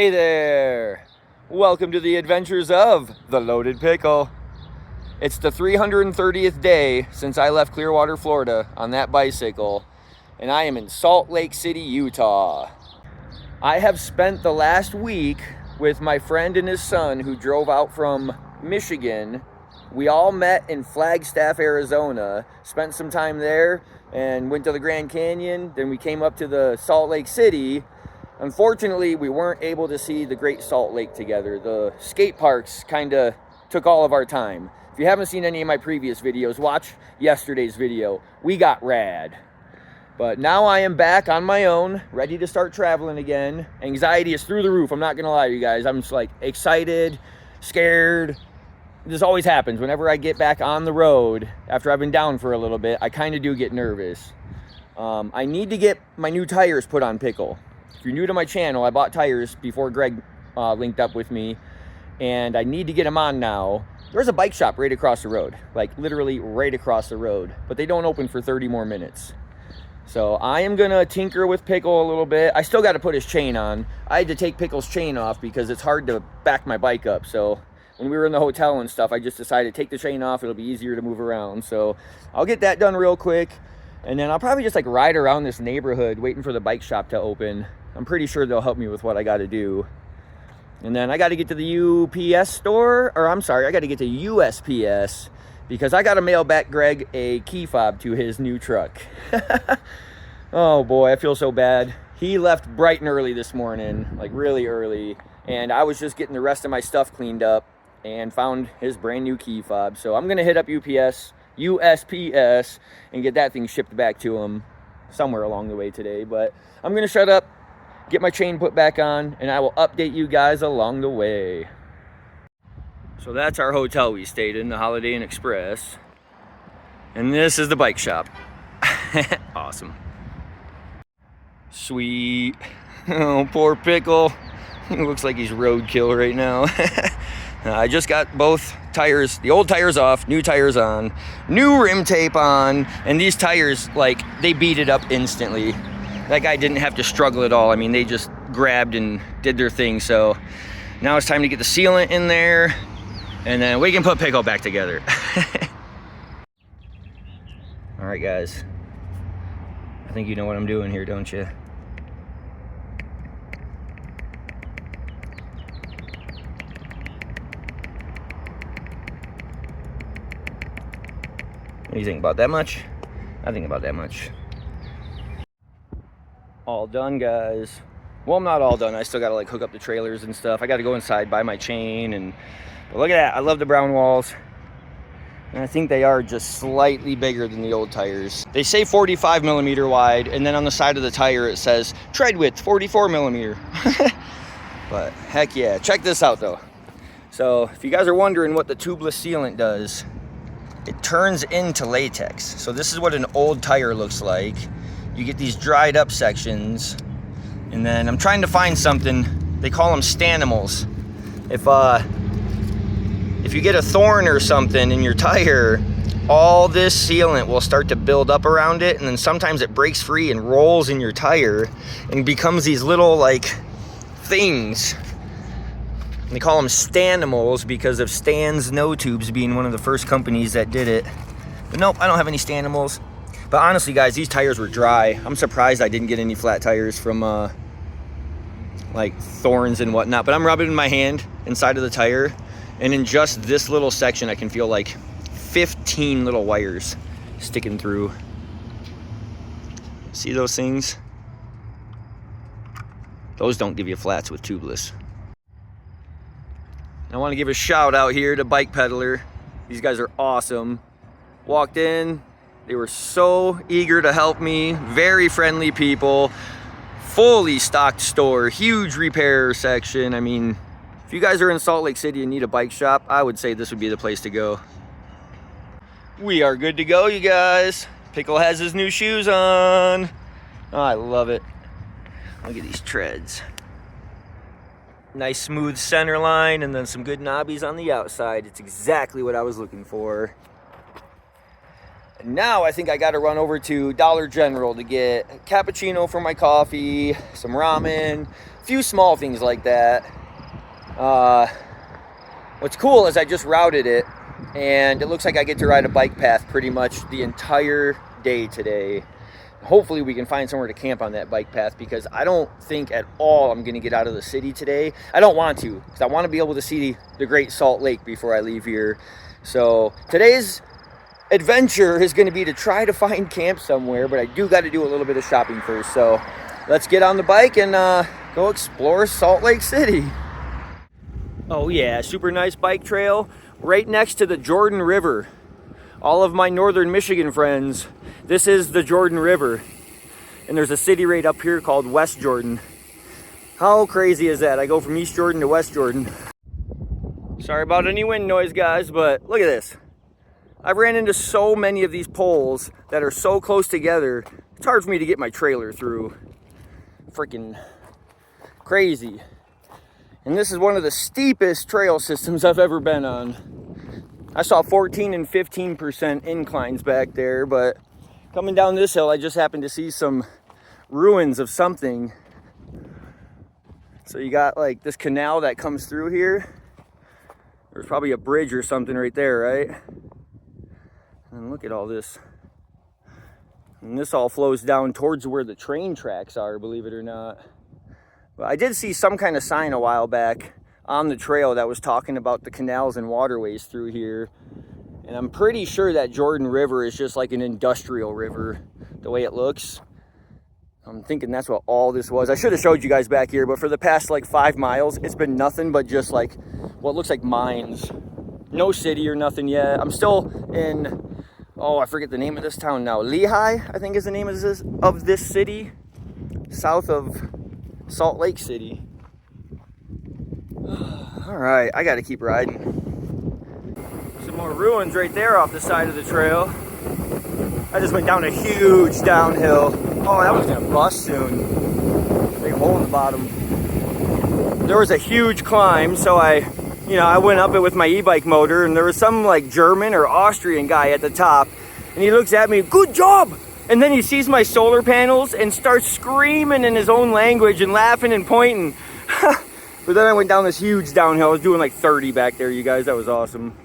Hey there! Welcome to the adventures of the Loaded Pickle. It's the 330th day since I left Clearwater, Florida on that bicycle, and I am in Salt Lake City, Utah. I have spent the last week with my friend and his son who drove out from Michigan. We all met in Flagstaff, Arizona, spent some time there and went to the Grand Canyon. Then we came up to the Salt Lake City. Unfortunately, we weren't able to see the Great Salt Lake together. The skate parks kind of took all of our time. If you haven't seen any of my previous videos, watch yesterday's video. We got rad. But now I am back on my own, ready to start traveling again. Anxiety is through the roof. I'm not gonna lie to you guys. I'm just like excited, scared. This always happens whenever I get back on the road after I've been down for a little bit. I kind of do get nervous. I need to get my new tires put on Pickle. If you're new to my channel, I bought tires before Greg linked up with me, and I need to get them on now. There's a bike shop right across the road, like literally right across the road, but they don't open for 30 more minutes. So I am gonna tinker with Pickle a little bit. I still got to put his chain on. I had to take Pickle's chain off because it's hard to back my bike up. So when we were in the hotel and stuff, I just decided to take the chain off. It'll be easier to move around. So I'll get that done real quick, and then I'll probably just like ride around this neighborhood waiting for the bike shop to open. I'm pretty sure they'll help me with what I got to do. And then I got to get to the UPS store, or I'm sorry, I got to get to USPS because I got to mail back Greg a key fob to his new truck. Oh boy, I feel so bad. He left bright and early this morning, like really early, and I was just getting the rest of my stuff cleaned up and found his brand new key fob. So I'm going to hit up USPS, and get that thing shipped back to him somewhere along the way today. But I'm going to shut up, get my chain put back on, and I will update you guys along the way. So that's our hotel we stayed in, the Holiday Inn Express. And this is the bike shop. Awesome. Sweet. Oh, poor Pickle. He looks like he's roadkill right now. I just got both tires, the old tires off, new tires on, new rim tape on, and these tires, like, they beat it up instantly. That guy didn't have to struggle at all. I mean, they just grabbed and did their thing. So now it's time to get the sealant in there, and then we can put Pickle back together. All right, guys. I think you know what I'm doing here, don't you? What do you think, about that much? I think about that much. All done, guys. Well, I'm not all done. I still gotta like hook up the trailers and stuff. I gotta go inside, buy my chain, and but look at that. I love the brown walls. And I think they are just slightly bigger than the old tires. They say 45 millimeter wide, and then on the side of the tire it says tread width 44 millimeter. But heck yeah, check this out though. So if you guys are wondering what the tubeless sealant does, it turns into latex. So this is what an old tire looks like. You get these dried up sections, and then I'm trying to find something. They call them stanimals. If you get a thorn or something in your tire, all this sealant will start to build up around it, and then sometimes it breaks free and rolls in your tire and becomes these little like things. They call them stanimals because of Stan's No Tubes being one of the first companies that did it. But nope, I don't have any stanimals. But honestly, guys, these tires were dry. I'm surprised I didn't get any flat tires from like thorns and whatnot. But I'm rubbing in my hand inside of the tire, and in just this little section, I can feel like 15 little wires sticking through. See those things? Those don't give you flats with tubeless. I want to give a shout out here to Bike Peddler. These guys are awesome. Walked in, they were so eager to help me. Very friendly people. Fully stocked store, huge repair section. I mean, if you guys are in Salt Lake City and need a bike shop, I would say this would be the place to go. We are good to go, you guys. Pickle has his new shoes on. Oh, I love it. Look at these treads. Nice smooth center line, and then some good knobbies on the outside. It's exactly what I was looking for. Now I think I got to run over to Dollar General to get a cappuccino for my coffee, some ramen, a few small things like that. What's cool is I just routed it, and it looks like I get to ride a bike path pretty much the entire day today. Hopefully we can find somewhere to camp on that bike path, because I don't think at all I'm going to get out of the city today. I don't want to, because I want to be able to see the Great Salt Lake before I leave here. So today's adventure is going to be to try to find camp somewhere, but I do got to do a little bit of shopping first. So let's get on the bike and go explore Salt Lake City. Oh yeah, super nice bike trail right next to the Jordan River. All of my northern Michigan friends, this is the Jordan River, and there's a city right up here called West Jordan. How crazy is that? I go from East Jordan to West Jordan. Sorry about any wind noise, guys, but look at this. I've ran into so many of these poles that are so close together, it's hard for me to get my trailer through. Freaking crazy. And this is one of the steepest trail systems I've ever been on. I saw 14 and 15% inclines back there, but coming down this hill, I just happened to see some ruins of something. So you got like this canal that comes through here. There's probably a bridge or something right there, right? And look at all this. And this all flows down towards where the train tracks are, believe it or not. But I did see some kind of sign a while back on the trail that was talking about the canals and waterways through here. And I'm pretty sure that Jordan River is just like an industrial river, the way it looks. I'm thinking that's what all this was. I should have showed you guys back here, but for the past like 5 miles, it's been nothing but just like what looks like mines. No city or nothing yet. I'm still in, oh, I forget the name of this town now. Lehigh, I think is the name of this city, south of Salt Lake City. All right, I got to keep riding. Some more ruins right there off the side of the trail. I just went down a huge downhill. Oh, that was gonna bust soon. Big hole in the bottom. There was a huge climb, so I went up it with my e-bike motor, and there was some like German or Austrian guy at the top, and he looks at me, "Good job!" And then he sees my solar panels and starts screaming in his own language and laughing and pointing. But then I went down this huge downhill. I was doing like 30 back there, you guys. That was awesome.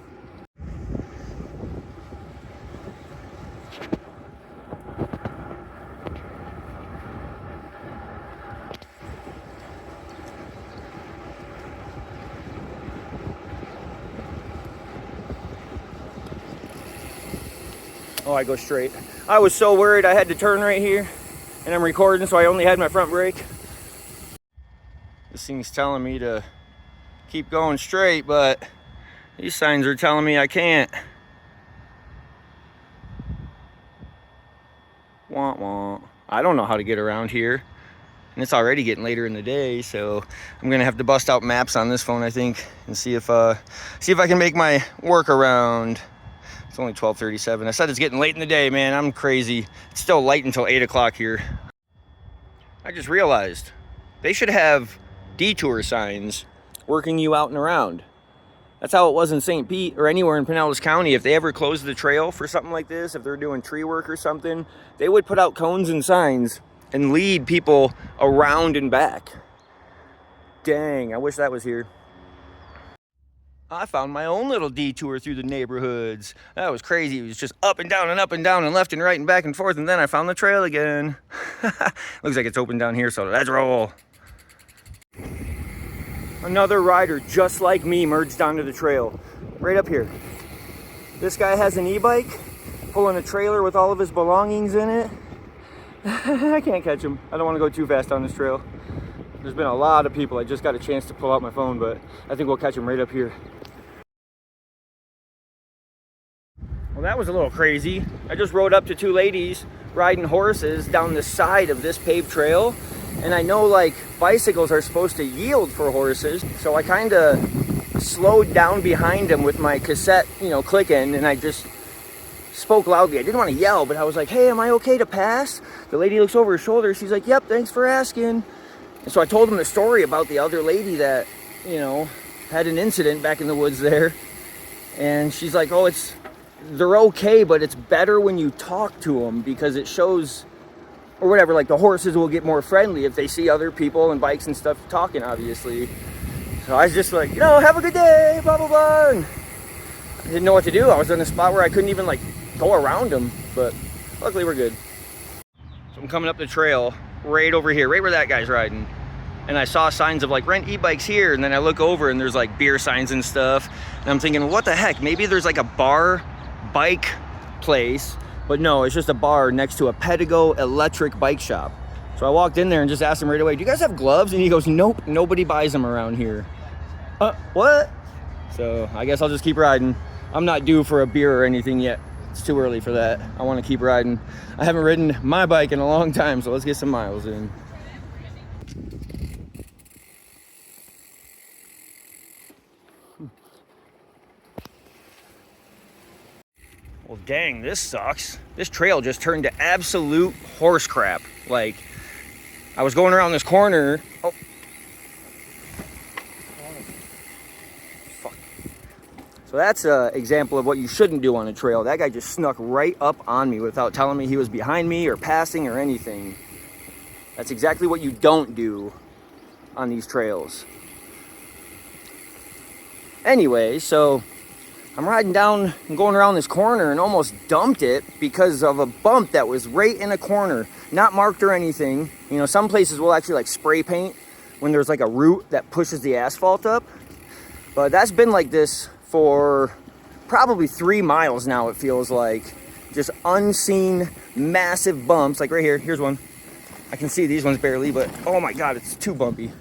Oh, I go straight. I was so worried I had to turn right here, and I'm recording, so I only had my front brake. This thing's telling me to keep going straight, but these signs are telling me I can't. Wah wah. I don't know how to get around here, and it's already getting later in the day, so I'm gonna have to bust out maps on this phone, I think, and see if I can make my workaround. It's only 12:37. I said it's getting late in the day, man. I'm crazy. It's still light until 8 o'clock here. I just realized they should have detour signs working you out and around. That's how it was in St. Pete or anywhere in Pinellas County. If they ever closed the trail for something like this, if they're doing tree work or something, they would put out cones and signs and lead people around and back. Dang, I wish that was here. I found my own little detour through the neighborhoods. That was crazy. It was just up and down and up and down and left and right and back and forth, and then I found the trail again. Looks like it's open down here, so let's roll. Another rider just like me merged onto the trail right up here. This guy has an e-bike pulling a trailer with all of his belongings in it. I can't catch him. I don't want to go too fast on this trail. There's been a lot of people. I just got a chance to pull out my phone, but I think we'll catch him right up here. Well, that was a little crazy. I just rode up to 2 ladies riding horses down the side of this paved trail. And I know like bicycles are supposed to yield for horses. So I kind of slowed down behind them with my cassette, clicking, and I just spoke loudly. I didn't want to yell, but I was like, "Hey, am I okay to pass?" The lady looks over her shoulder. She's like, "Yep, thanks for asking." And so I told them the story about the other lady that, had an incident back in the woods there. And she's like, "Oh, it's they're okay, but it's better when you talk to them because it shows, or whatever, like the horses will get more friendly if they see other people and bikes and stuff talking, obviously. So I was just like, you know, have a good day, blah, blah, blah. And I didn't know what to do. I was in a spot where I couldn't even like go around them, but luckily we're good. So I'm coming up the trail right over here, right where that guy's riding. And I saw signs of like rent e-bikes here, and then I look over and there's like beer signs and stuff. And I'm thinking, what the heck? Maybe there's like a bar bike place, but no, it's just a bar next to a Pickle electric bike shop. So I walked in there and just asked him right away, do you guys have gloves? And he goes, nope, nobody buys them around here. What? So I guess I'll just keep riding. I'm not due for a beer or anything yet. It's too early for that. I want to keep riding. I haven't ridden my bike in a long time, so let's get some miles in. Well, dang, this sucks. This trail just turned to absolute horse crap. Like, I was going around this corner. Oh. Fuck. So that's an example of what you shouldn't do on a trail. That guy just snuck right up on me without telling me he was behind me or passing or anything. That's exactly what you don't do on these trails. Anyway, so I'm riding down and going around this corner and almost dumped it because of a bump that was right in a corner, not marked or anything. You know, some places will actually like spray paint when there's like a root that pushes the asphalt up. But that's been like this for probably 3 miles now, it feels like. Just unseen massive bumps, like right here. Here's one. I can see these ones barely, but oh my God, it's too bumpy.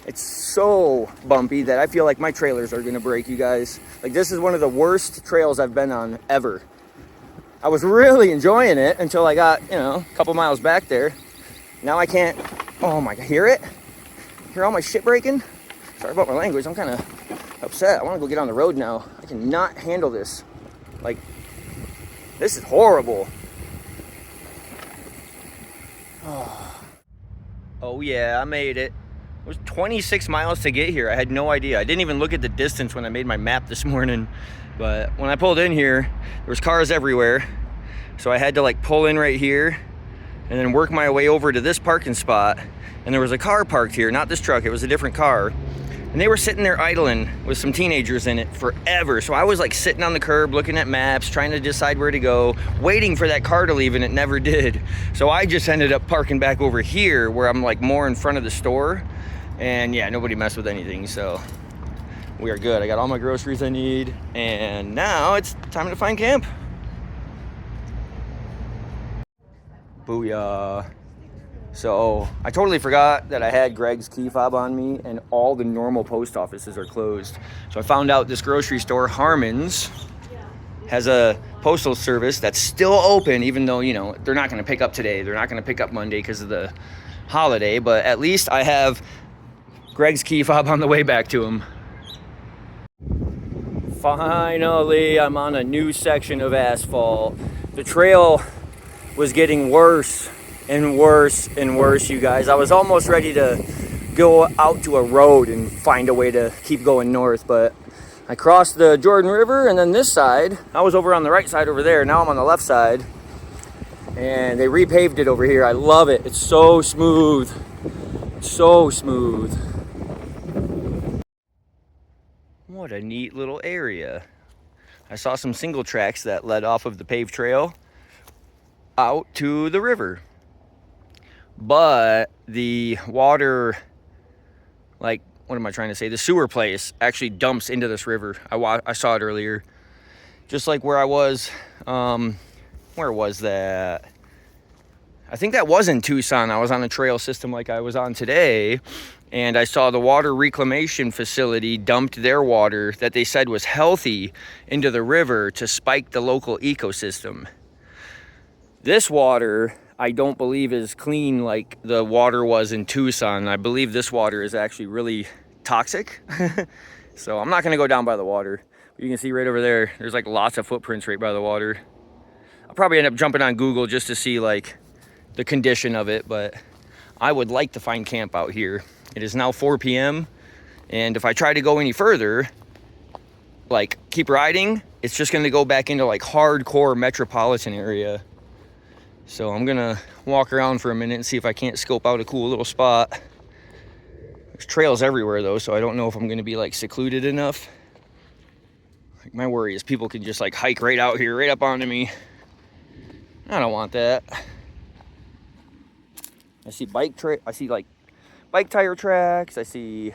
It's so bumpy that I feel like my trailers are gonna break, you guys. Like, this is one of the worst trails I've been on ever. I was really enjoying it until I got, you know, a couple miles back there. Now I can't, oh my God, hear it? Hear all my shit breaking? Sorry about my language, I'm kind of upset. I wanna go get on the road now. I cannot handle this. Like, this is horrible. Oh yeah, I made it. It was 26 miles to get here. I had no idea. I didn't even look at the distance when I made my map this morning. But when I pulled in here, there was cars everywhere. So I had to like pull in right here and then work my way over to this parking spot. And there was a car parked here, not this truck, it was a different car. And they were sitting there idling with some teenagers in it forever. So I was like sitting on the curb looking at maps, trying to decide where to go, waiting for that car to leave, and it never did. So I just ended up parking back over here where I'm like more in front of the store. And yeah, nobody messed with anything, so we are good. I got all my groceries I need, and now it's time to find camp. Booyah. So I totally forgot that I had Greg's key fob on me, and all the normal post offices are closed. So I found out this grocery store, Harmon's, has a postal service that's still open, even though, you know, they're not gonna pick up today. They're not gonna pick up Monday because of the holiday, but at least I have Greg's key fob on the way back to him. Finally, I'm on a new section of asphalt. The trail was getting worse and worse and worse, you guys. I was almost ready to go out to a road and find a way to keep going north, but I crossed the Jordan River, and then this side, I was over on the right side over there. Now I'm on the left side, and they repaved it over here. I love it. It's so smooth. So smooth. What a neat little area. I saw some single tracks that led off of the paved trail out to the river. But the water, like, what am I trying to say? The sewer place actually dumps into this river. I saw it earlier. Just like where I was, where was that? I think that was in Tucson. I was on a trail system like I was on today, and I saw the water reclamation facility dumped their water that they said was healthy into the river to spike the local ecosystem. This water, I don't believe is clean like the water was in Tucson. I believe this water is actually really toxic. So I'm not gonna go down by the water. You can see right over there, there's like lots of footprints right by the water. I'll probably end up jumping on Google just to see like the condition of it, but I would like to find camp out here. It is now 4 p.m. and if I try to go any further, like keep riding, it's just gonna go back into like hardcore metropolitan area. So I'm gonna walk around for a minute and see if I can't scope out a cool little spot. There's trails everywhere though, so I don't know if I'm gonna be like secluded enough. Like, my worry is people can just like hike right out here, right up onto me. I don't want that. I see like bike tire tracks. I see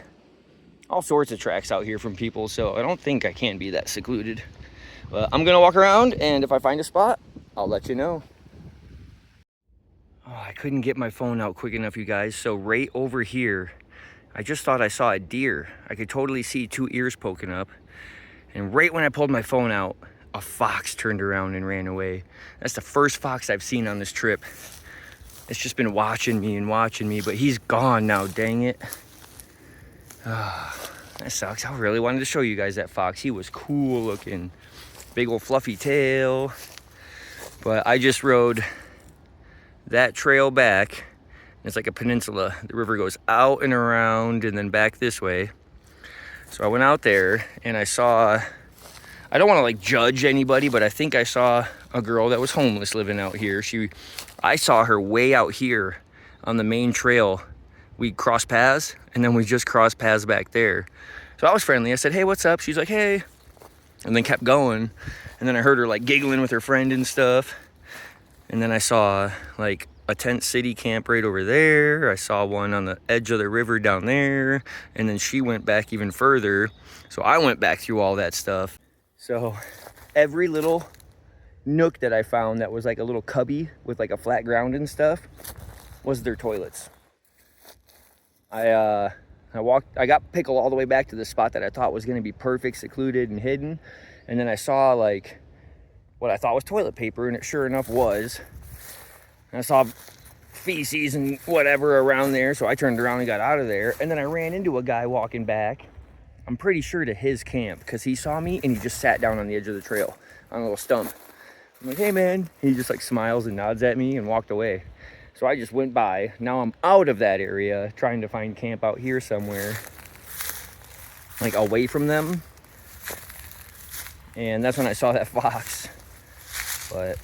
all sorts of tracks out here from people, so I don't think I can be that secluded. But I'm gonna walk around, and if I find a spot, I'll let you know. Oh, I couldn't get my phone out quick enough, you guys. So right over here, I just thought I saw a deer. I could totally see two ears poking up. And right when I pulled my phone out, a fox turned around and ran away. That's the first fox I've seen on this trip. It's just been watching me, but he's gone now, dang it. That sucks. I really wanted to show you guys that fox. He was cool looking. Big old fluffy tail. But I just rode that trail back. It's like a peninsula. The river goes out and around and then back this way. So I went out there and I saw, I don't want to like judge anybody, but I think I saw a girl that was homeless living out here. I saw her way out here on the main trail. We crossed paths and then we just crossed paths back there. So I was friendly. I said, hey, what's up? She's like, hey, and then kept going. And then I heard her like giggling with her friend and stuff. And then I saw like a tent city camp right over there. I saw one on the edge of the river down there. And then she went back even further. So I went back through all that stuff. So every little nook that I found that was like a little cubby with like a flat ground and stuff was their toilets. I got Pickle all the way back to the spot that I thought was going to be perfect, secluded and hidden. And then I saw like what I thought was toilet paper, and it sure enough was. And I saw feces and whatever around there, so I turned around and got out of there. And then I ran into a guy walking back, I'm pretty sure to his camp, because he saw me and he just sat down on the edge of the trail on a little stump. I'm like, hey man. He just like smiles and nods at me and walked away. So I just went by. Now I'm out of that area trying to find camp out here somewhere, like away from them. And that's when I saw that fox. But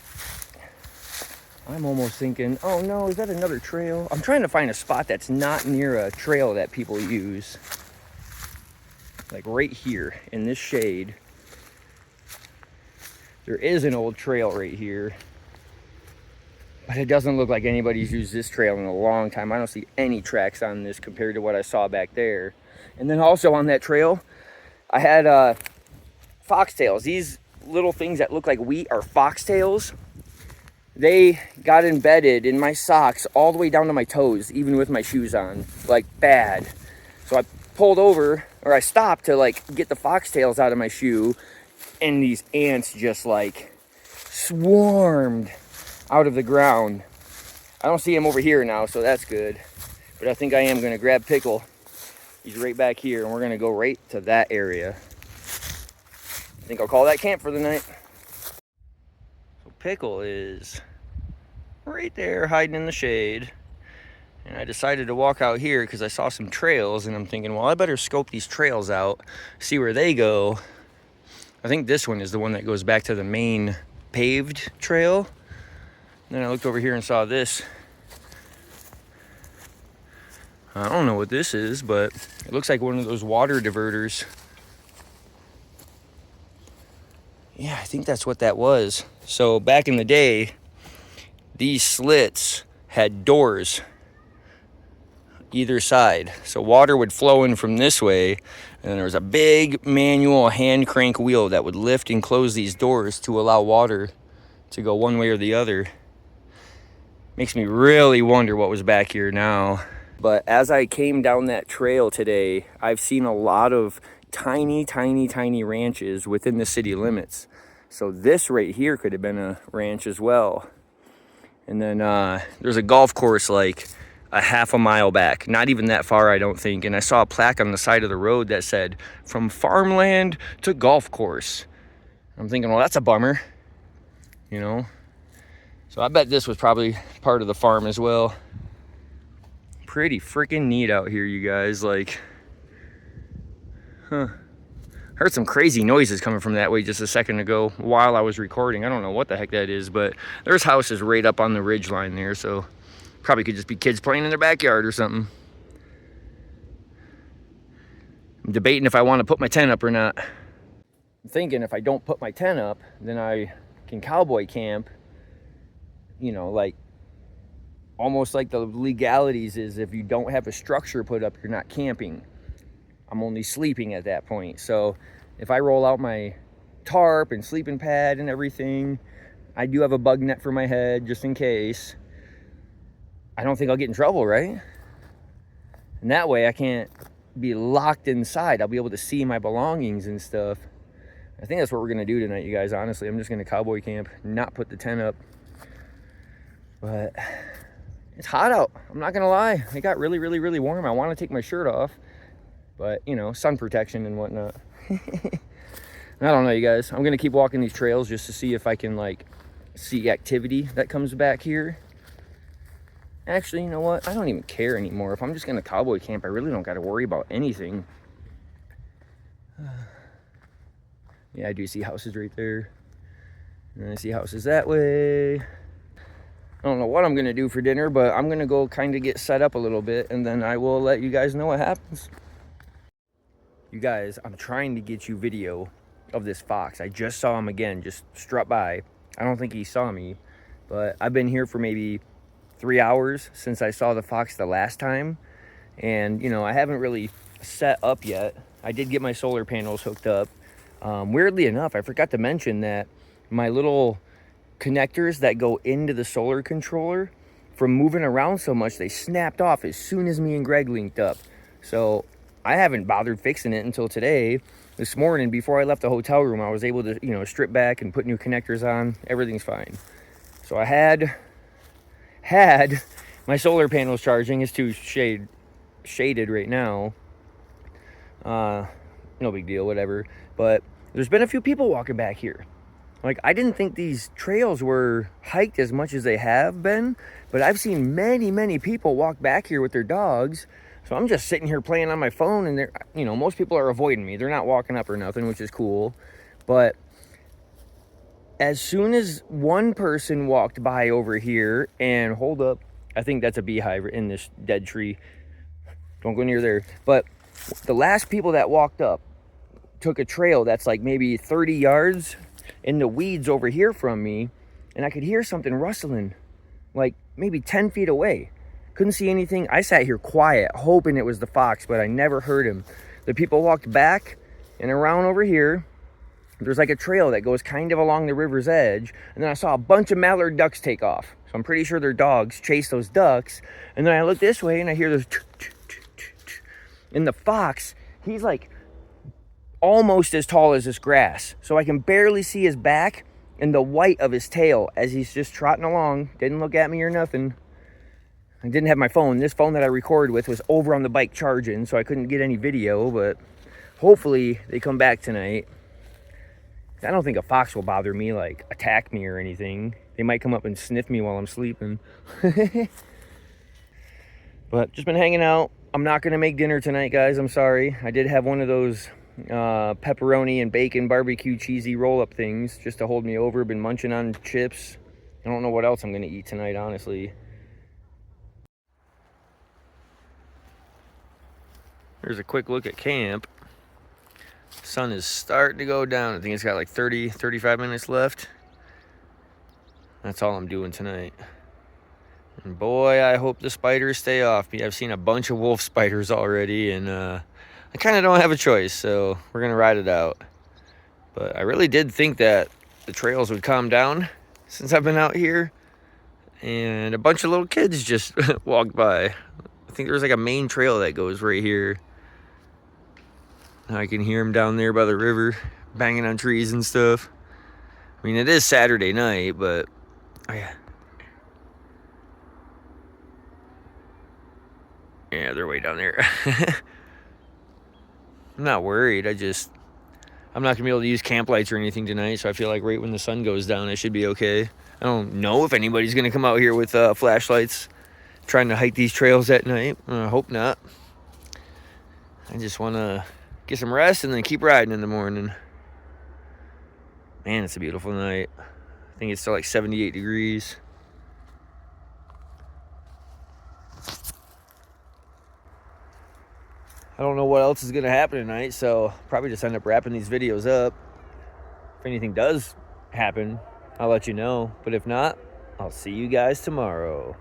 I'm almost thinking, oh no, is that another trail? I'm trying to find a spot that's not near a trail that people use. Like right here in this shade. There is an old trail right here. But it doesn't look like anybody's used this trail in a long time. I don't see any tracks on this compared to what I saw back there. And then also on that trail, I had foxtails. These little things that look like wheat are foxtails. They got embedded in my socks all the way down to my toes, even with my shoes on, like bad. So I pulled over, or I stopped to like get the foxtails out of my shoe, and these ants just like swarmed out of the ground. I don't see him over here now, so that's good. But I think I am gonna grab Pickle. He's right back here, and we're gonna go right to that area. I think I'll call that camp for the night. So Pickle is right there hiding in the shade. And I decided to walk out here because I saw some trails, and I'm thinking, well, I better scope these trails out, see where they go. I think this one is the one that goes back to the main paved trail. Then I looked over here and saw this. I don't know what this is, but it looks like one of those water diverters. Yeah, I think that's what that was. So back in the day, these slits had doors either side. So water would flow in from this way, and then there was a big manual hand crank wheel that would lift and close these doors to allow water to go one way or the other. Makes me really wonder what was back here now. But as I came down that trail today, I've seen a lot of tiny ranches within the city limits. So this right here could have been a ranch as well. And then there's a golf course like a half a mile back, not even that far, I don't think. And I saw a plaque on the side of the road that said, from farmland to golf course. I'm thinking, well, that's a bummer, you know? So I bet this was probably part of the farm as well. Pretty freaking neat out here, you guys. Like, I Heard some crazy noises coming from that way just a second ago while I was recording. I don't know what the heck that is, but there's houses right up on the ridge line there, so probably could just be kids playing in their backyard or something. I'm debating if I want to put my tent up or not. I'm thinking if I don't put my tent up, then I can cowboy camp, you know, like almost like the legalities is if you don't have a structure put up, you're not camping. I'm only sleeping at that point. So if I roll out my tarp and sleeping pad and everything, I do have a bug net for my head just in case. I don't think I'll get in trouble, right? And that way I can't be locked inside. I'll be able to see my belongings and stuff. I think that's what we're gonna do tonight, you guys. Honestly, I'm just gonna cowboy camp, not put the tent up. But it's hot out, I'm not gonna lie. It got really, really, really warm. I wanna take my shirt off, but you know, sun protection and whatnot. I don't know, you guys. I'm gonna keep walking these trails just to see if I can like see activity that comes back here. Actually, you know what? I don't even care anymore. If I'm just gonna cowboy camp, I really don't gotta worry about anything. Yeah, I do see houses right there. And I see houses that way. I don't know what I'm gonna do for dinner, but I'm gonna go kind of get set up a little bit, and then I will let you guys know what happens. You guys, I'm trying to get you video of this fox. I just saw him again, just struck by. I don't think he saw me, but I've been here for maybe 3 hours since I saw the fox the last time. And, you know, I haven't really set up yet. I did get my solar panels hooked up. Weirdly enough, I forgot to mention that my little connectors that go into the solar controller, from moving around so much, they snapped off as soon as me and Greg linked up. So I haven't bothered fixing it until today. This morning, before I left the hotel room, I was able to, you know, strip back and put new connectors on. Everything's fine. So I had my solar panels charging. It's too shaded right now. No big deal, whatever. But there's been a few people walking back here. Like, I didn't think these trails were hiked as much as they have been, but I've seen many, many people walk back here with their dogs. So I'm just sitting here playing on my phone, and they're, you know, most people are avoiding me. They're not walking up or nothing, which is cool. But as soon as one person walked by over here, and hold up, I think that's a beehive in this dead tree. Don't go near there. But the last people that walked up took a trail that's like maybe 30 yards in the weeds over here from me, and I could hear something rustling like maybe 10 feet away. Couldn't see anything. I sat here quiet, hoping it was the fox, but I never heard him. The people walked back and around over here. There's like a trail that goes kind of along the river's edge, and then I saw a bunch of mallard ducks take off. So I'm pretty sure their dogs chased those ducks. And then I look this way and I hear this, and the fox, he's like almost as tall as this grass. So I can barely see his back and the white of his tail as he's just trotting along. Didn't look at me or nothing. I didn't have my phone. This phone that I recorded with was over on the bike charging, so I couldn't get any video, but hopefully they come back tonight. I don't think a fox will bother me, like attack me or anything. They might come up and sniff me while I'm sleeping. But just been hanging out. I'm not going to make dinner tonight, guys. I'm sorry. I did have one of those pepperoni and bacon barbecue cheesy roll-up things just to hold me over. Been munching on chips. I don't know what else I'm going to eat tonight, honestly. Here's a quick look at camp. Sun is starting to go down. I think it's got like 35 minutes left. That's all I'm doing tonight. And boy, I hope the spiders stay off me. I've seen a bunch of wolf spiders already, and I kind of don't have a choice, so we're going to ride it out. But I really did think that the trails would calm down since I've been out here. And a bunch of little kids just walked by. I think there's like a main trail that goes right here. I can hear them down there by the river, banging on trees and stuff. I mean, it is Saturday night, but oh yeah. Yeah, they're way down there. I'm not worried. I'm not gonna be able to use camp lights or anything tonight, so I feel like right when the sun goes down, I should be okay. I don't know if anybody's gonna come out here with flashlights trying to hike these trails at night. I hope not. I just want to get some rest, and then keep riding in the morning. Man, it's a beautiful night. I think it's still like 78 degrees. I don't know what else is going to happen tonight, so probably just end up wrapping these videos up. If anything does happen, I'll let you know. But if not, I'll see you guys tomorrow.